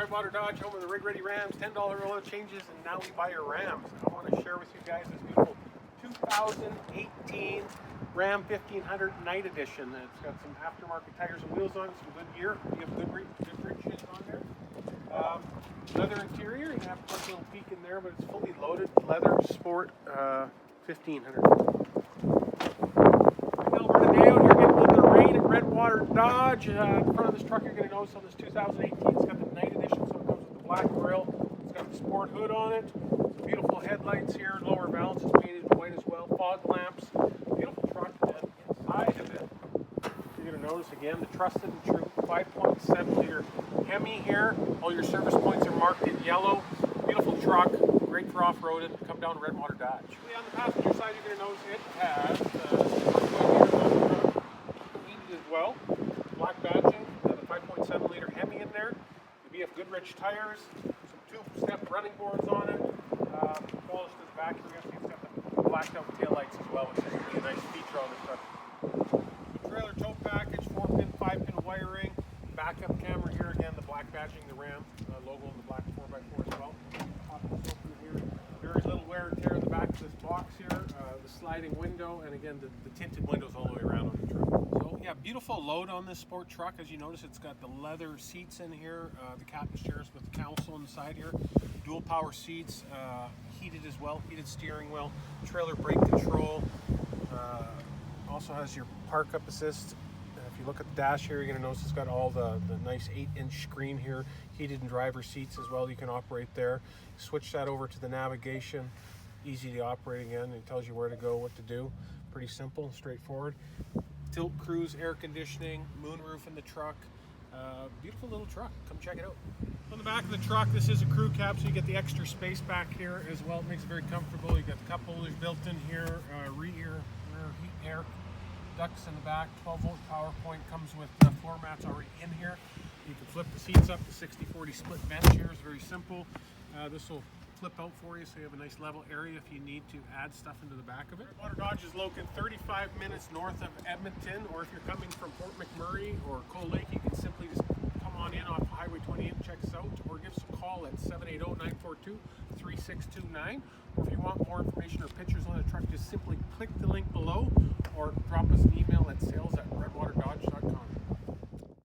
Redwater Dodge, home of the Rig Ready Rams, $10 oil changes, and now we buy your Rams. I want to share with you guys this beautiful 2018 Ram 1500 Night Edition. It's got some aftermarket tires and wheels on it, some good gear. You have good shit on there. Leather interior, you have a little peek in there, but it's fully loaded. Leather Sport 1500. Alberta day out here, getting a little bit of rain at Redwater Dodge. In front of this truck, you're going to notice on this 2018, it's got the Night Edition, so it comes with the black grille. It's got the sport hood on it. Some beautiful headlights here. Lower valance is painted in white as well. Fog lamps. Beautiful truck. And inside of it, you're going to notice again the trusted and true 5.7L HEMI here. All your service points are marked in yellow. Beautiful truck. Great for off-roading. Come down to Redwater Dodge. On the passenger side, you're going to notice it has heated as well. Black badging. The 5.7L HEMI in there. The BF Goodrich tires. Some two-step running boards on it. Polished to the back here. It's got the blacked out taillights as well, which is going to be a nice feature on this truck. Trailer tow package, 4-pin, 5-pin wiring. Backup camera here again. The black badging, the Ram logo on the black 4x4 as well. Here. Very little wear and tear in the back of this box here. The sliding window, and again the tinted windows all the way around on the truck. So yeah, beautiful load on this sport truck. As you notice, it's got the leather seats in here, the captain's chairs with the console on the side here, dual power seats, heated as well, heated steering wheel, trailer brake control. Also has your park up assist. If you look at the dash here, you're going to notice it's got all the nice 8-inch screen here, heated and driver seats as well. You can operate there. Switch that over to the navigation. Easy to operate again. It tells you where to go, what to do. Pretty simple, straightforward. Tilt cruise, air conditioning, moonroof in the truck. Beautiful little truck. Come check it out. On the back of the truck, this is a crew cab, so you get the extra space back here as well. It makes it very comfortable. You got the cup holders built in here, rear heat air ducts in the back, 12-volt power point, comes with floor mats already in here. You can flip the seats up. The 60/40 split bench here is very simple. This will flip out for you, so you have a nice level area if you need to add stuff into the back of it. Redwater Dodge is located 35 minutes north of Edmonton, or if you're coming from Fort McMurray or Coal Lake, you can simply just come on in off Highway 28 and check us out, or give us a call at 780-942-3629. Or if you want more information or pictures on the truck, just simply click the link below or drop us an email at sales@redwaterdodge.com.